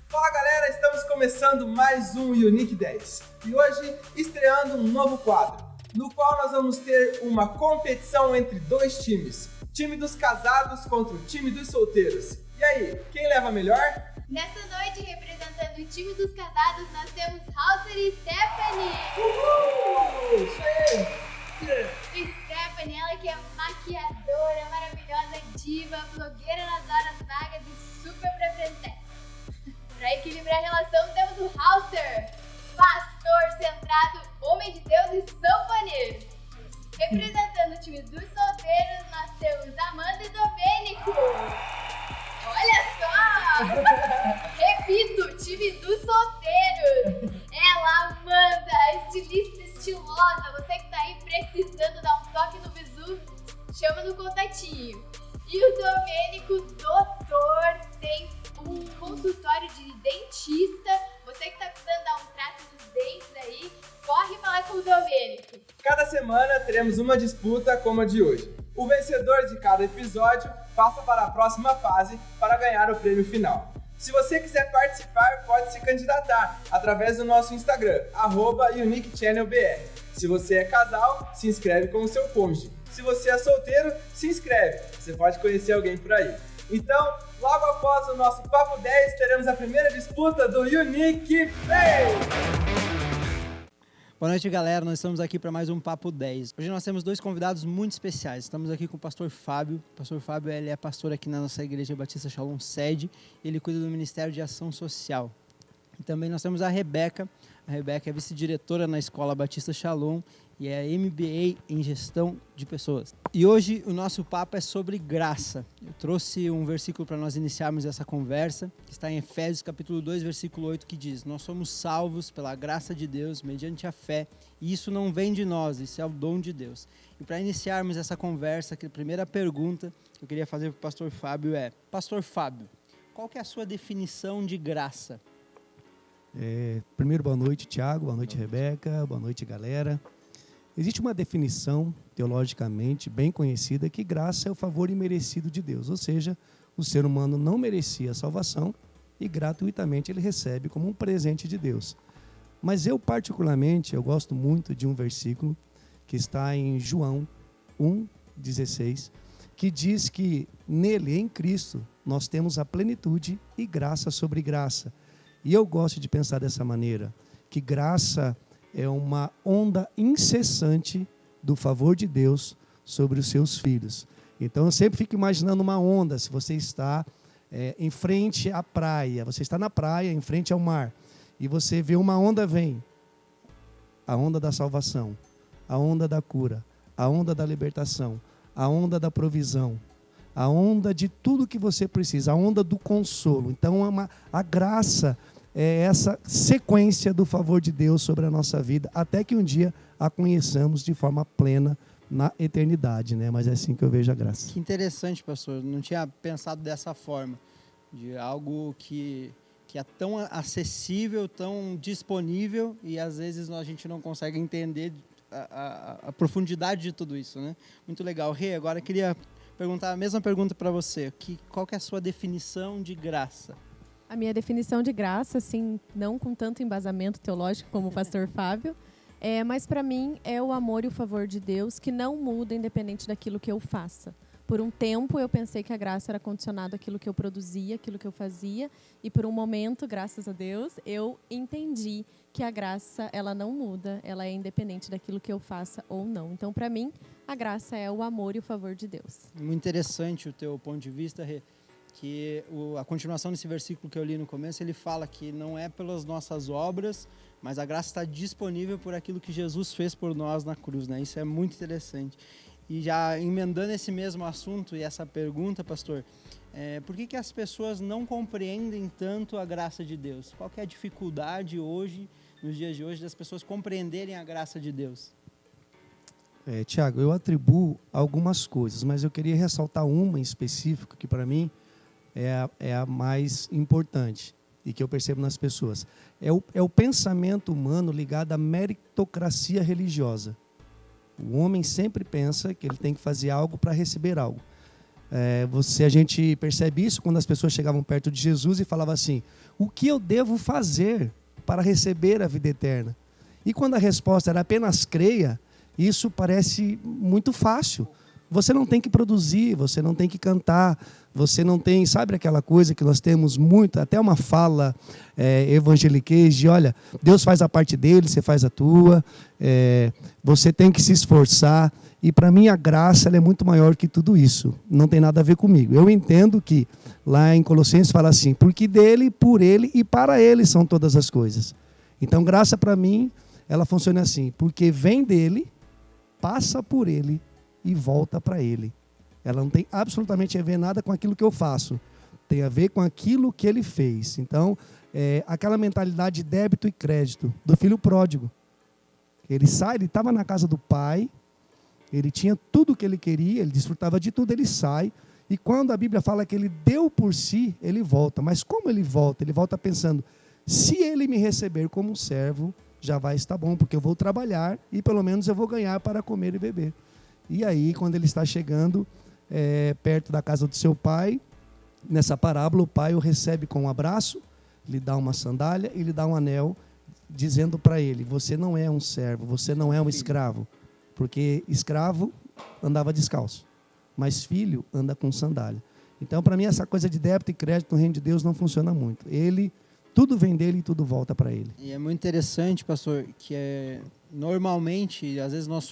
Fala galera, estamos começando mais um Unique 10 e hoje estreando um novo quadro, no qual nós vamos ter uma competição entre dois times, time dos casados contra o time dos solteiros. E aí, quem leva melhor? Nessa noite, representando o time dos casados, nós temos Hauser e Stephanie! Uhul! Stephanie, ela que é maquiadora, maravilhosa, diva, blogueira nas horas vagas e super preferente. Para equilibrar a relação, temos o Hauser, pastor centrado, homem de Deus e sanfoneiro. Representando o time dos solteiros, nós temos Amanda e Domênico. Olha só! Repito, time dos solteiros. Ela, Amanda, estilista estilosa. Você que tá aí precisando dar um toque no bizu, chama no contatinho. E o Domênico, doutor, tem um consultório de dentista. Você que tá precisando dar um trato nos dentes aí, corre falar com o Domênico. Cada semana teremos uma disputa como a de hoje. O vencedor de cada episódio passa para a próxima fase para ganhar o prêmio final. Se você quiser participar, pode se candidatar através do nosso Instagram, @UniqueChannelBR. Se você é casal, se inscreve com o seu cônjuge. Se você é solteiro, se inscreve. Você pode conhecer alguém por aí. Então, logo após o nosso Papo 10, teremos a primeira disputa do Unique Play! Boa noite, galera. Nós estamos aqui para mais um Papo 10. Hoje nós temos dois convidados muito especiais. Estamos aqui com o pastor Fábio. O pastor Fábio ele é pastor aqui na nossa Igreja Batista Shalom Sede. Ele cuida do Ministério de Ação Social. E também nós temos a Rebeca. A Rebeca é vice-diretora na Escola Batista Shalom e é MBA em Gestão de Pessoas. E hoje o nosso papo é sobre graça. Eu trouxe um versículo para nós iniciarmos essa conversa, que está em Efésios capítulo 2, versículo 8, que diz: nós somos salvos pela graça de Deus, mediante a fé, e isso não vem de nós, isso é o dom de Deus. E para iniciarmos essa conversa, a primeira pergunta que eu queria fazer para o pastor Fábio é: pastor Fábio, qual que é a sua definição de graça? Primeiro, boa noite, Tiago, boa noite, Rebeca, boa noite, galera. Existe uma definição, teologicamente, bem conhecida, que graça é o favor imerecido de Deus, ou seja, o ser humano não merecia a salvação e gratuitamente ele recebe como um presente de Deus. Mas eu, particularmente, eu gosto muito de um versículo que está em João 1,16, que diz que nele, em Cristo, nós temos a plenitude e graça sobre graça. E eu gosto de pensar dessa maneira, que graça é uma onda incessante do favor de Deus sobre os seus filhos. Então eu sempre fico imaginando uma onda, se você está em frente à praia, você está na praia, em frente ao mar, e você vê uma onda vem, a onda da salvação, a onda da cura, a onda da libertação, a onda da provisão, a onda de tudo que você precisa, a onda do consolo. Então a graça é essa sequência do favor de Deus sobre a nossa vida, até que um dia a conheçamos de forma plena na eternidade, né? Mas é assim que eu vejo a graça. Que interessante, pastor. Não tinha pensado dessa forma, de algo que é tão acessível, tão disponível, e às vezes a gente não consegue entender a profundidade de tudo isso, né? Muito legal. Rê, agora eu queria perguntar a mesma pergunta para você. Qual que é a sua definição de graça? A minha definição de graça, assim, não com tanto embasamento teológico como o pastor Fábio, mas para mim é o amor e o favor de Deus que não muda independente daquilo que eu faça. Por um tempo eu pensei que a graça era condicionada àquilo que eu produzia, àquilo que eu fazia, e por um momento, graças a Deus, eu entendi que a graça ela não muda, ela é independente daquilo que eu faça ou não. Então, para mim, a graça é o amor e o favor de Deus. Muito interessante o teu ponto de vista, Rê. Que a continuação desse versículo que eu li no começo, ele fala que não é pelas nossas obras, mas a graça está disponível por aquilo que Jesus fez por nós na cruz, né? Isso é muito interessante. E já emendando esse mesmo assunto e essa pergunta, pastor, por que as pessoas não compreendem tanto a graça de Deus? Qual que é a dificuldade hoje, nos dias de hoje, das pessoas compreenderem a graça de Deus? Tiago, eu atribuo algumas coisas, mas eu queria ressaltar uma em específico que para mim é a mais importante e que eu percebo nas pessoas. É o pensamento humano ligado à meritocracia religiosa. O homem sempre pensa que ele tem que fazer algo para receber algo. A gente percebe isso quando as pessoas chegavam perto de Jesus e falavam assim: o que eu devo fazer para receber a vida eterna? E quando a resposta era apenas creia, isso parece muito fácil. Você não tem que produzir, você não tem que cantar, você não tem, sabe aquela coisa que nós temos muito, até uma fala evangeliquez de, olha, Deus faz a parte dele, você faz a tua, você tem que se esforçar. E para mim a graça ela é muito maior que tudo isso, não tem nada a ver comigo. Eu entendo que lá em Colossenses fala assim, porque dele, por ele e para ele são todas as coisas. Então graça para mim, ela funciona assim, porque vem dele, passa por ele e volta para ele. Ela não tem absolutamente a ver nada com aquilo que eu faço. Tem a ver com aquilo que ele fez. Então, aquela mentalidade de débito e crédito do filho pródigo. Ele sai, ele estava na casa do pai, ele tinha tudo o que ele queria, ele desfrutava de tudo, ele sai. E quando a Bíblia fala que ele deu por si, ele volta. Mas como ele volta? Ele volta pensando, se ele me receber como um servo, já vai estar bom, porque eu vou trabalhar e pelo menos eu vou ganhar para comer e beber. E aí, quando ele está chegando perto da casa do seu pai, nessa parábola, o pai o recebe com um abraço, lhe dá uma sandália e lhe dá um anel, dizendo para ele, você não é um servo, você não é um escravo, porque escravo andava descalço, mas filho anda com sandália. Então, para mim, essa coisa de débito e crédito no reino de Deus não funciona muito. Tudo vem dele e tudo volta para ele. E é muito interessante, pastor, que normalmente, às vezes nós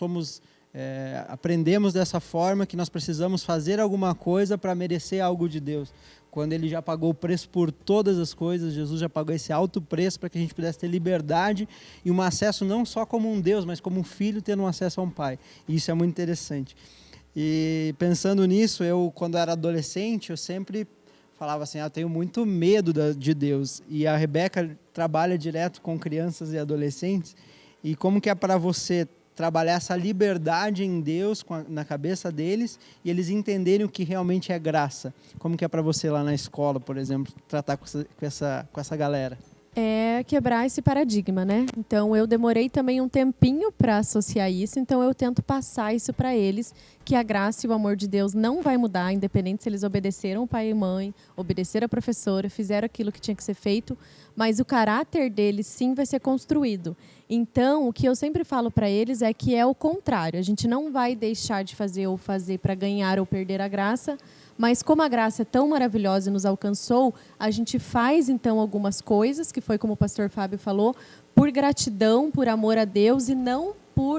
aprendemos dessa forma que nós precisamos fazer alguma coisa para merecer algo de Deus. Quando ele já pagou o preço por todas as coisas, Jesus já pagou esse alto preço para que a gente pudesse ter liberdade e um acesso não só como um Deus, mas como um filho tendo um acesso a um pai. E isso é muito interessante. E pensando nisso, quando era adolescente, eu sempre falava assim, eu tenho muito medo de Deus. E a Rebeca trabalha direto com crianças e adolescentes. E como que é para você trabalhar essa liberdade em Deus na cabeça deles e eles entenderem o que realmente é graça? Como que é para você lá na escola, por exemplo, tratar com essa galera? É quebrar esse paradigma, né? Então, eu demorei também um tempinho para associar isso, então eu tento passar isso para eles, que a graça e o amor de Deus não vai mudar, independente se eles obedeceram o pai e mãe, obedeceram a professora, fizeram aquilo que tinha que ser feito, mas o caráter deles sim vai ser construído. Então, o que eu sempre falo para eles é que é o contrário, a gente não vai deixar de fazer ou fazer para ganhar ou perder a graça, mas como a graça é tão maravilhosa e nos alcançou, a gente faz então algumas coisas, que foi como o pastor Fábio falou, por gratidão, por amor a Deus e não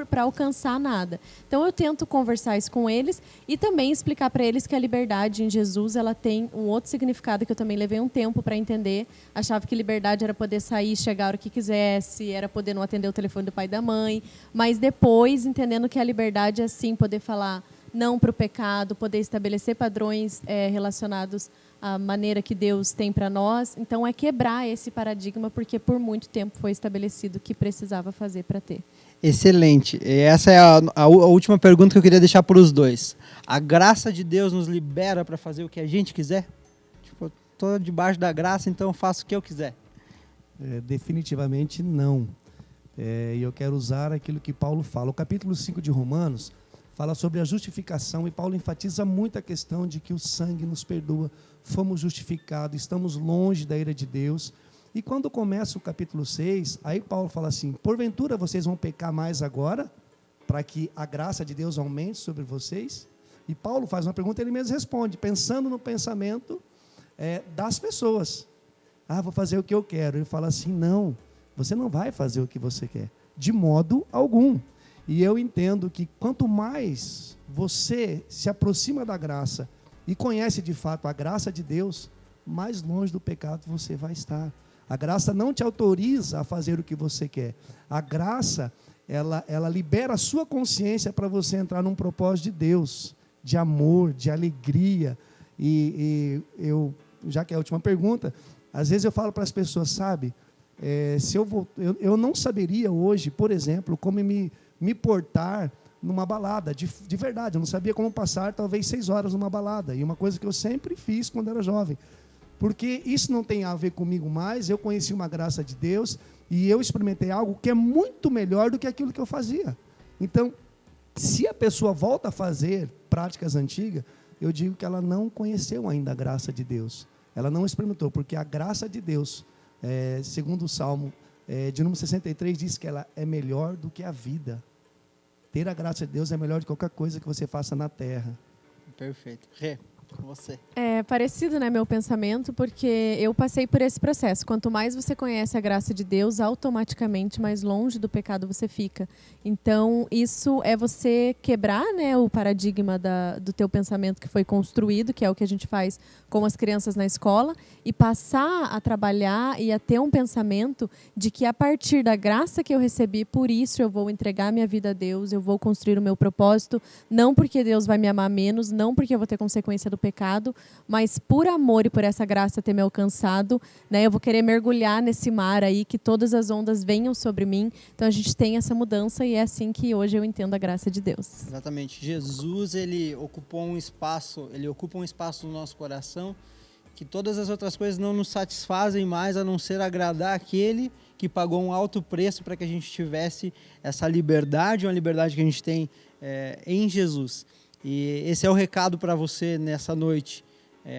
para alcançar nada. Então eu tento conversar isso com eles e também explicar para eles que a liberdade em Jesus ela tem um outro significado que eu também levei um tempo para entender. Achava que liberdade era poder sair, chegar a hora que quisesse, era poder não atender o telefone do pai e da mãe, mas depois entendendo que a liberdade é sim poder falar não para o pecado, poder estabelecer padrões relacionados à maneira que Deus tem para nós. Então, é quebrar esse paradigma, porque por muito tempo foi estabelecido o que precisava fazer para ter. Excelente. Essa é a última pergunta que eu queria deixar para os dois. A graça de Deus nos libera para fazer o que a gente quiser? Tipo, estou debaixo da graça, então eu faço o que eu quiser. Definitivamente não. E eu quero usar aquilo que Paulo fala. O capítulo 5 de Romanos fala sobre a justificação e Paulo enfatiza muito a questão de que o sangue nos perdoa, fomos justificados, estamos longe da ira de Deus. E quando começa o capítulo 6, aí Paulo fala assim, porventura vocês vão pecar mais agora, para que a graça de Deus aumente sobre vocês? E Paulo faz uma pergunta e ele mesmo responde, pensando no pensamento das pessoas. Vou fazer o que eu quero. Ele fala assim, não, você não vai fazer o que você quer, de modo algum. E eu entendo que quanto mais você se aproxima da graça e conhece de fato a graça de Deus, mais longe do pecado você vai estar. A graça não te autoriza a fazer o que você quer. A graça, ela libera a sua consciência para você entrar num propósito de Deus, de amor, de alegria. E eu, já que é a última pergunta, às vezes eu falo para as pessoas, sabe, eu não saberia hoje, por exemplo, como me portar numa balada, de verdade, eu não sabia como passar talvez 6 horas numa balada, e uma coisa que eu sempre fiz quando era jovem, porque isso não tem a ver comigo mais, eu conheci uma graça de Deus, e eu experimentei algo que é muito melhor do que aquilo que eu fazia. Então, se a pessoa volta a fazer práticas antigas, eu digo que ela não conheceu ainda a graça de Deus. Ela não experimentou, porque a graça de Deus, segundo o Salmo de número 63, diz que ela é melhor do que a vida. Ter a graça de Deus é melhor do que qualquer coisa que você faça na terra. Perfeito. Rê, com você. É parecido, né, meu pensamento, porque eu passei por esse processo. Quanto mais você conhece a graça de Deus, automaticamente mais longe do pecado você fica. Então, isso é você quebrar, né, o paradigma do teu pensamento que foi construído, que é o que a gente faz com as crianças na escola, e passar a trabalhar e a ter um pensamento de que a partir da graça que eu recebi, por isso eu vou entregar minha vida a Deus, eu vou construir o meu propósito, não porque Deus vai me amar menos, não porque eu vou ter consequência do pecado, mas por amor e por essa graça ter me alcançado, né, eu vou querer mergulhar nesse mar aí, que todas as ondas venham sobre mim. Então a gente tem essa mudança e é assim que hoje eu entendo a graça de Deus. Exatamente. Jesus, ele ocupa um espaço no nosso coração que todas as outras coisas não nos satisfazem mais, a não ser agradar aquele que pagou um alto preço para que a gente tivesse essa liberdade, uma liberdade que a gente tem em Jesus. E esse é o recado para você nessa noite.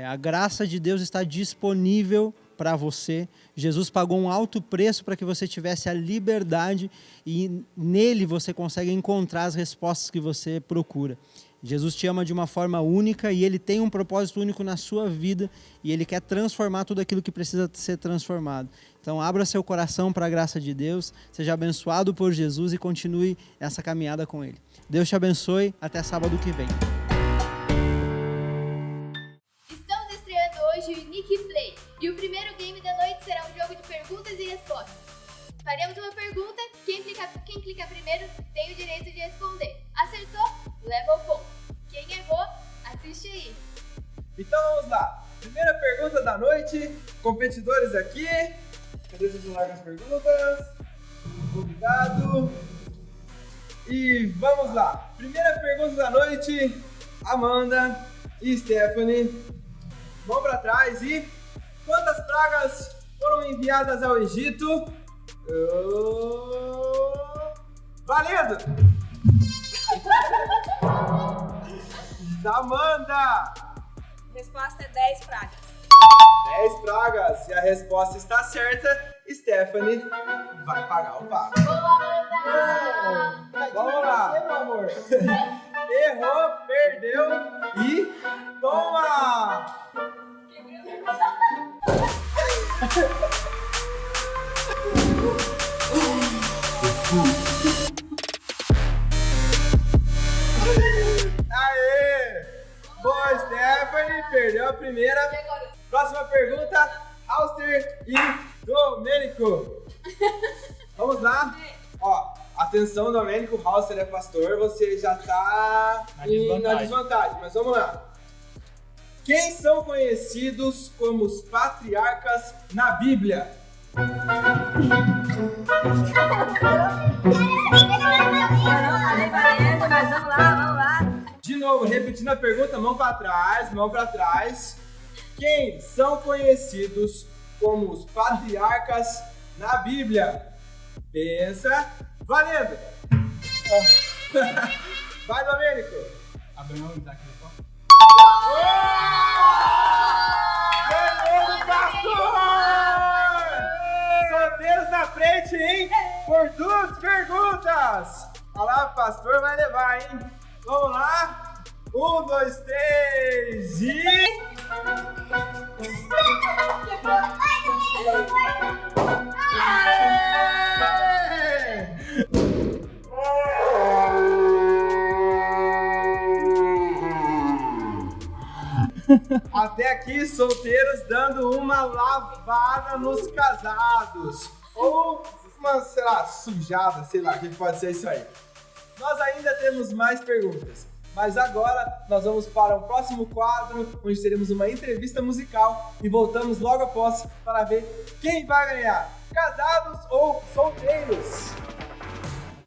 A graça de Deus está disponível para você. Jesus pagou um alto preço para que você tivesse a liberdade e nele você consegue encontrar as respostas que você procura. Jesus te ama de uma forma única e ele tem um propósito único na sua vida e ele quer transformar tudo aquilo que precisa ser transformado. Então abra seu coração para a graça de Deus, seja abençoado por Jesus e continue essa caminhada com ele. Deus te abençoe, até sábado que vem. Estamos estreando hoje o Nick Play e o primeiro game da noite será um jogo de perguntas e respostas. Faremos uma pergunta, quem clica primeiro tem o direito de responder. Acertou? Leva o ponto. Quem errou, assiste aí. Então vamos lá. Primeira pergunta da noite. Competidores aqui. Cadê o celular com as perguntas? Convidado. E vamos lá. Primeira pergunta da noite. Amanda e Stephanie. Vão para trás e... Quantas pragas foram enviadas ao Egito? Valendo! Amanda! Resposta é 10 pragas. 10 pragas. E a resposta está certa. Stephanie vai pagar o papo. Vamos lá. Meu amor. Errou, perdeu e toma! Aê! Boa, Stephanie, perdeu a primeira. Próxima pergunta, Auster e Domênico. Vamos lá? Ó, atenção, Domênico, o Auster é pastor, você já tá na desvantagem, mas vamos lá. Quem são conhecidos como os patriarcas na Bíblia? Mas vamos lá. De novo, repetindo a pergunta, mão pra trás. Quem são conhecidos como os patriarcas na Bíblia? Pensa, valendo! Vai, Domênico! Abraão, Isaac e Jacó. Ganhou do pastor! Solteiros na frente, hein? Por 2 perguntas! Olha lá, o pastor vai levar, hein? Vamos lá? 1, 2, 3 e... Até aqui, solteiros dando uma lavada nos casados. Ou uma, sei lá, sujada, sei lá, o que pode ser isso aí. Nós ainda temos mais perguntas, mas agora nós vamos para o próximo quadro, onde teremos uma entrevista musical e voltamos logo após para ver quem vai ganhar, casados ou solteiros.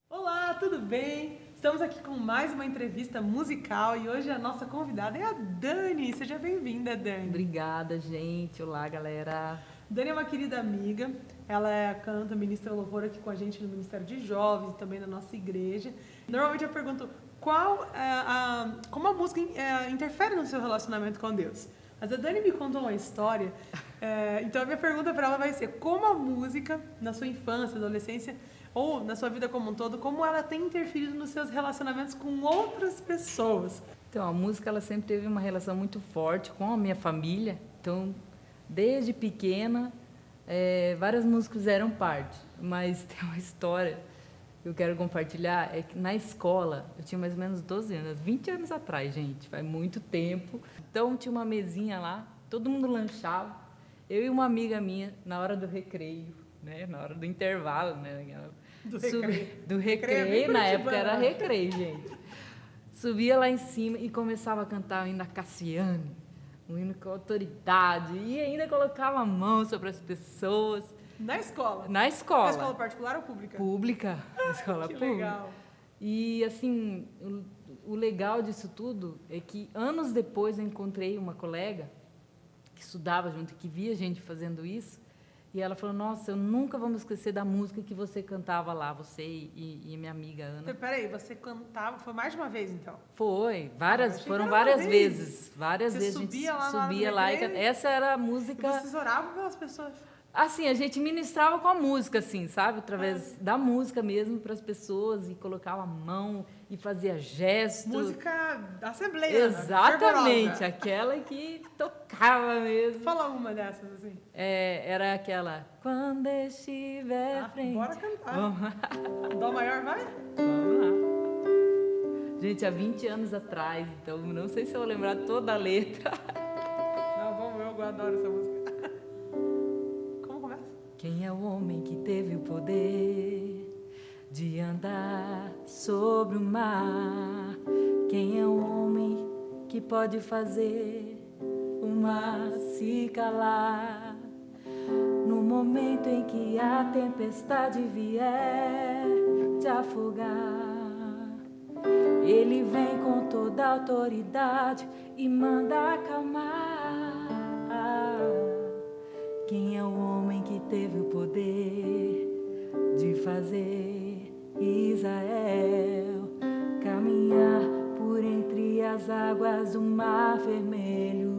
Olá, tudo bem? Estamos aqui com mais uma entrevista musical e hoje a nossa convidada é a Dani. Seja bem-vinda, Dani. Obrigada, gente. Olá, galera. Dani é uma querida amiga, ela canta, ministra louvor aqui com a gente no Ministério de Jovens, também na nossa igreja. Normalmente eu pergunto, como a música interfere no seu relacionamento com Deus. Mas a Dani me contou uma história, então a minha pergunta para ela vai ser: como a música, na sua infância, adolescência, ou na sua vida como um todo, como ela tem interferido nos seus relacionamentos com outras pessoas? Então, a música ela sempre teve uma relação muito forte com a minha família. Então, desde pequena, várias músicas eram parte. Mas tem uma história que eu quero compartilhar, é que na escola, eu tinha mais ou menos 12 anos, 20 anos atrás, gente, faz muito tempo. Então, tinha uma mesinha lá, todo mundo lanchava, eu e uma amiga minha, na hora do recreio, né, na hora do intervalo, né, do recreio, na época era recreio, gente. Subia lá em cima e começava a cantar o hino da Cassiane, um hino com autoridade, e ainda colocava a mão sobre as pessoas. Na escola? Na escola. Na escola particular ou pública? Pública. Na escola que pública. Legal. E, assim, o legal disso tudo é que anos depois eu encontrei uma colega que estudava junto, que via gente fazendo isso, e ela falou: nossa, eu nunca vou me esquecer da música que você cantava lá, você e minha amiga Ana. Peraí, você cantava, foi mais de uma vez, então? Foram várias vezes. Várias você vezes subia a gente lá subia lá e essa era a música. E vocês oravam pelas pessoas? Assim, a gente ministrava com a música, assim, sabe? Através da música mesmo para as pessoas, e colocava a mão e fazia gesto. Música da Assembleia. Exatamente, aquela que tocava mesmo. Fala uma dessas, assim. Era aquela: quando estiver frente. Bora cantar. Vamos lá. Dó maior, vai? Vamos lá. Gente, há 20 anos atrás, então não sei se eu vou lembrar toda a letra. Não, eu adoro essa música. Quem é o homem que teve o poder de andar sobre o mar? Quem é o homem que pode fazer o mar se calar? No momento em que a tempestade vier te afogar, ele vem com toda a autoridade e manda acalmar. Quem é o homem que teve o poder de fazer Israel caminhar por entre as águas do Mar Vermelho?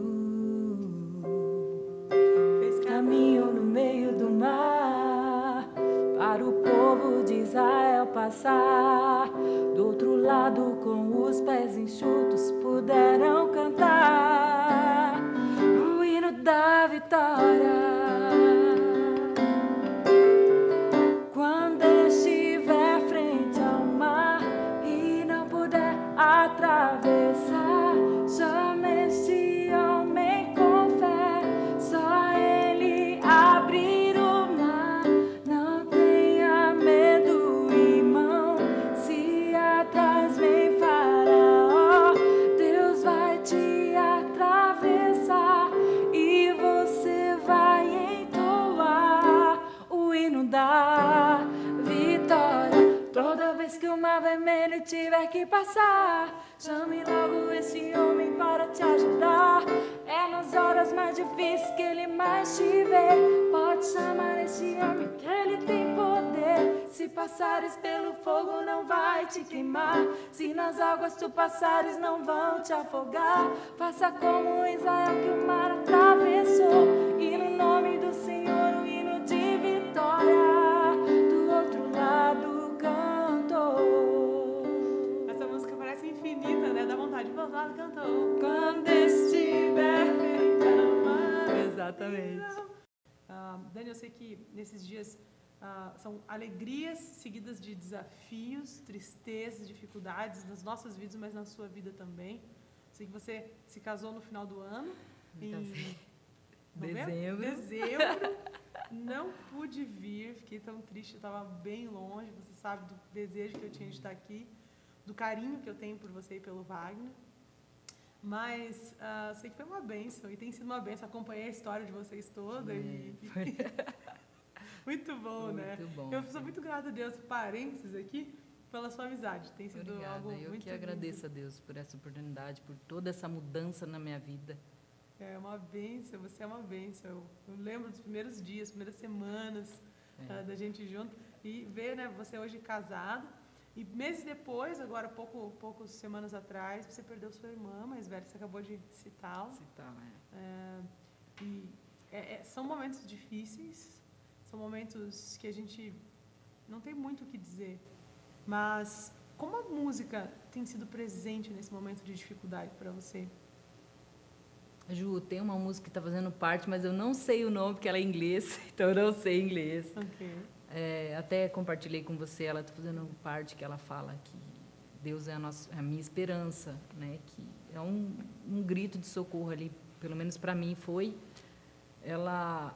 Fez caminho no meio do mar para o povo de Israel passar. Do outro lado, com os pés enxutos, puderam cantar o hino da vitória. Quando estiver frente ao mar e não puder atravessar, chame este homem com fé, só ele abrir o mar. Não tenha medo, irmão, se atrás vem Faraó, Deus vai te atravessar e você vai entoar o hino da vitória. Toda vez que o Mar Vermelho tiver que passar, chame logo esse homem para te ajudar. É nas horas mais difíceis que ele mais te vê. Pode chamar esse homem que ele tem poder. Se passares pelo fogo não vai te queimar, se nas águas tu passares não vão te afogar. Faça como Israel que o mar atravessou, e no nome do Senhor o hino de vitória do outro lado cantou. Essa música parece infinita, né? Dá vontade de voltar e cantou. Quando estiver frente ao mar. Exatamente. Dani, eu sei que nesses dias são alegrias seguidas de desafios, tristezas, dificuldades nas nossas vidas, mas na sua vida também. Sei que você se casou no final do ano, em dezembro. Não pude vir, fiquei tão triste, eu estava bem longe. Você sabe do desejo que eu tinha de estar aqui, do carinho que eu tenho por você e pelo Wagner. Mas sei que foi uma bênção, e tem sido uma bênção. Acompanhei a história de vocês toda. Muito bom, né? Muito bom. Eu sou muito grata a Deus, parênteses aqui, pela sua amizade. Tem sido Obrigada. algo muito Eu que agradeço a Deus por essa oportunidade, por toda essa mudança na minha vida. É uma bênção, você é uma bênção. Eu lembro dos primeiros dias, primeiras semanas da gente junto, e ver, né, você hoje casado. E meses depois, agora poucas semanas atrás, você perdeu sua irmã mais velha, você acabou de citá-la. São momentos difíceis, são momentos que a gente não tem muito o que dizer, mas como a música tem sido presente nesse momento de dificuldade para você? Ju, tem uma música que está fazendo parte, mas eu não sei o nome, porque ela é em inglês, então eu não sei inglês. Okay. Até compartilhei com você, ela está fazendo parte que ela fala que Deus é a minha esperança, né? Que é um grito de socorro ali, pelo menos para mim foi. Ela,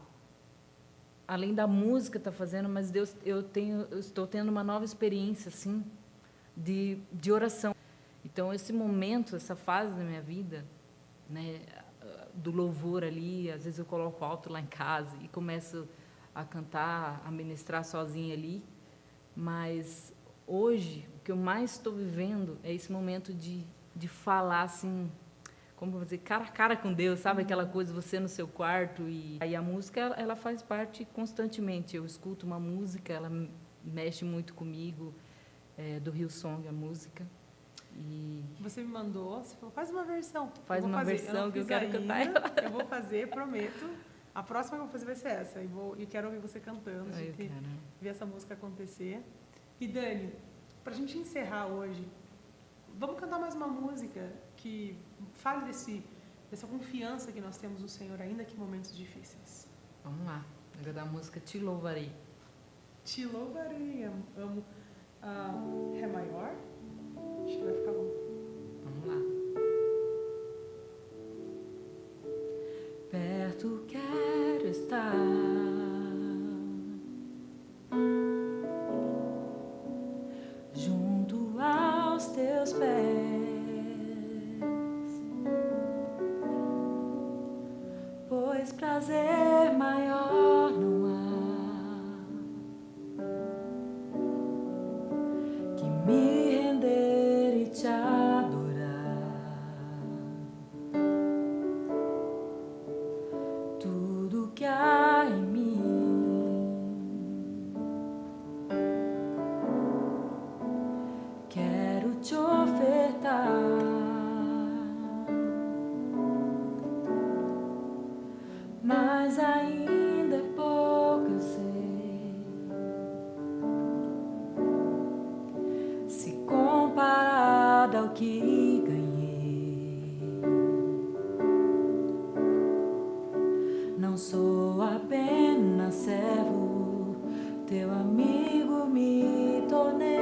além da música está fazendo, mas Deus, eu estou tendo uma nova experiência assim de oração. Então esse momento, essa fase da minha vida, né, do louvor ali, às vezes eu coloco alto lá em casa e começo a cantar, a ministrar sozinha ali, mas hoje o que eu mais estou vivendo é esse momento de falar assim, como vou dizer, cara a cara com Deus, sabe aquela coisa, você no seu quarto, e aí a música ela faz parte constantemente. Eu escuto uma música, ela mexe muito comigo, do Hillsong, a música. E você me mandou, você falou, faz uma versão. Faz uma versão que eu quero cantar ela. Eu vou fazer, prometo. A próxima que eu vou fazer vai ser essa. E quero ouvir você cantando, ver essa música acontecer. E Dani, pra gente encerrar hoje, vamos cantar mais uma música que fale dessa confiança que nós temos no Senhor, ainda que em momentos difíceis. Vamos lá. Vou dar a música Te Louvarei. Te louvarei. Amo. Ré maior. Acho que vai ficar bom. Vamos lá. Perto quero estar, junto aos teus pés, pois prazer maior não há que me render e te adorar. Tudo que há em mim quero te ofertar, mas ainda é pouco, eu sei, se comparado ao que ganhei. Não sou apenas servo, teu amigo me tornei.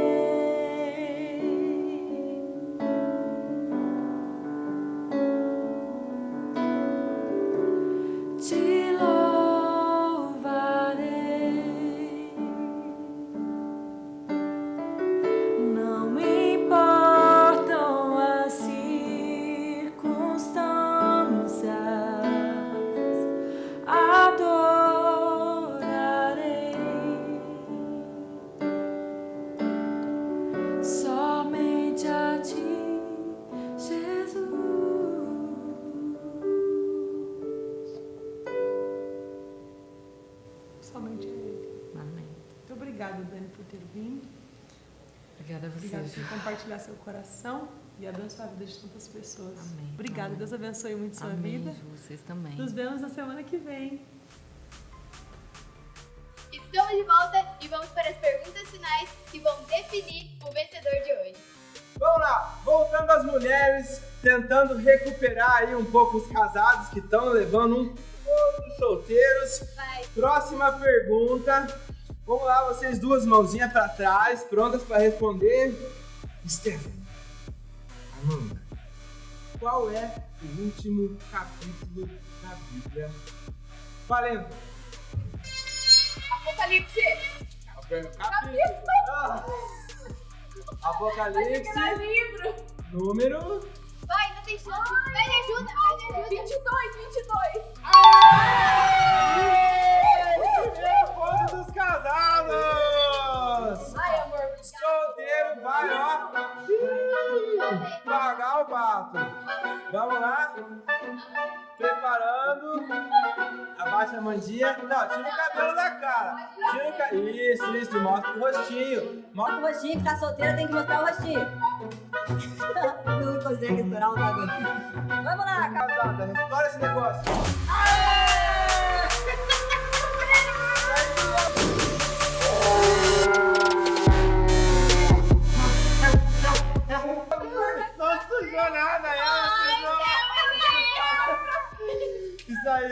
Te louvarei, não me importam as circunstâncias, adorarei somente a ti, Jesus. Somente a Ele. Amém. Muito obrigada, Dani, por ter vindo. Obrigada a você. Obrigada por compartilhar seu coração e abençoar a vida de tantas pessoas. Amém. Obrigada, Amém. Deus abençoe muito sua Amém, vida. Ju, vocês também. Nos vemos na semana que vem. Estamos de volta e vamos para as perguntas finais que vão definir o vencedor de hoje. Vamos lá, voltando às mulheres, tentando recuperar aí um pouco os casados que estão levando um pouco os solteiros. Vai. Próxima pergunta. Vamos lá, vocês duas mãozinhas para trás, prontas para responder. Stephanie, Amanda, qual é o último capítulo da Bíblia? Valendo! Apocalipse. Capítulo! Apocalipse, livro. número... Vai, ainda tem chance. Pede ajuda, pede ajuda. 22. Primeiro ponto dos casados! Ai, amor. Solteiro vai, ó, pagar o pato. Vamos lá? Preparando. Abaixa abaixa a Amandinha. Não, tira o cabelo da cara. Tira o cabelo. Isso, mostra o rostinho. Mostra o rostinho, que tá solteira, tem que mostrar o rostinho. Não consegue estourar o bagulho. Vamos lá, cara. Casada, restaura esse negócio. Não sujou nada,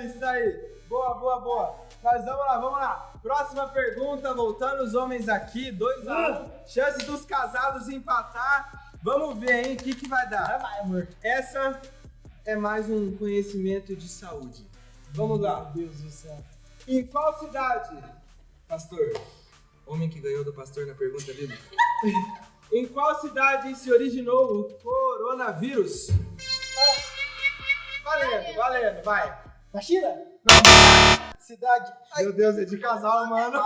Isso aí. Boa. Mas vamos lá. Próxima pergunta, voltando os homens aqui, 2-1. Chance dos casados empatar. Vamos ver, hein, o que vai dar. Vai, amor. Essa é mais um conhecimento de saúde. Vamos lá. Meu Deus do céu. Em qual cidade, pastor? Homem que ganhou do pastor na pergunta bíblica. Em qual cidade se originou o coronavírus? Valendo, vai. Na China? Cidade. Meu Deus, é de casal, mano.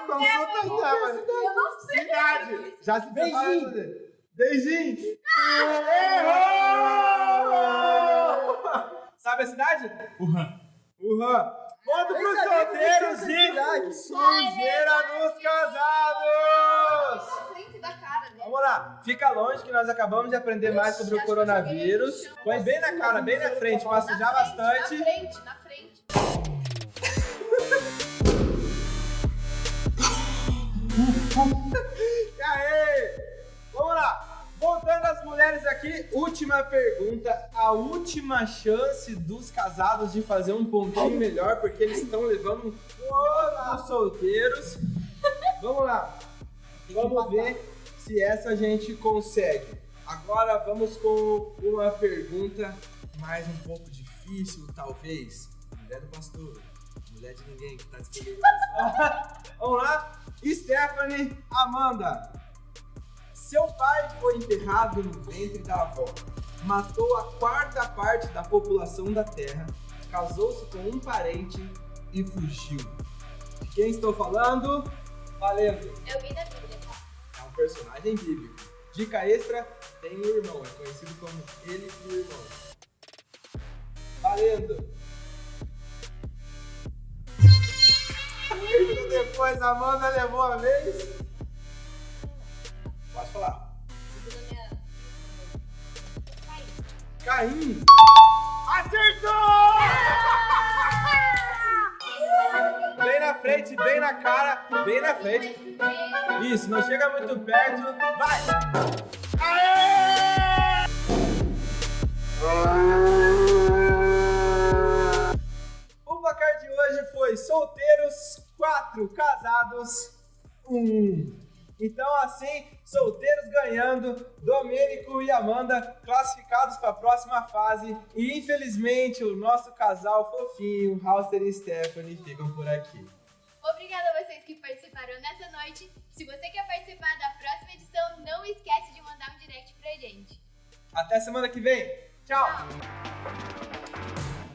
Consulta já, mano. Eu não sei. Cidade. Já se Beijinho. Beijinho. Errou! Sabe a cidade? Wuhan. Ponto pros solteiros e sujeira nos casados. Na frente da cara dele. Vamos lá, fica longe que nós acabamos de aprender mais sobre o coronavírus. Põe bem na cara, bem na frente, pra sujar bastante. Na frente. E aí? Vamos lá. Voltando às mulheres aqui, última pergunta. A última chance dos casados de fazer um pontinho melhor, porque eles estão levando todos os solteiros. Vamos lá. Vamos ver se essa a gente consegue. Agora vamos com uma pergunta mais um pouco difícil, talvez. Mulher do pastor. Mulher de ninguém que tá disponível. Vamos lá. Stephanie, Amanda. Seu pai foi enterrado no ventre da avó, matou a 4ª parte da população da Terra, casou-se com um parente e fugiu. De quem estou falando? Valendo! Eu vi na Bíblia, tá? É um personagem bíblico. Dica extra, tem um irmão, é conhecido como ele e o irmão. Valendo! E depois a Amanda levou a vez. Pode falar. Caim. Acertou! Bem na frente, bem na cara, bem na frente. Isso, não chega muito perto. Vai! Aê! O placar de hoje foi solteiros 4, casados 1. Então, assim, solteiros ganhando, Domênico e Amanda classificados para a próxima fase. E, infelizmente, o nosso casal fofinho, Halster e Stephanie, ficam por aqui. Obrigada a vocês que participaram nessa noite. Se você quer participar da próxima edição, não esquece de mandar um direct pra gente. Até semana que vem. Tchau! Tchau!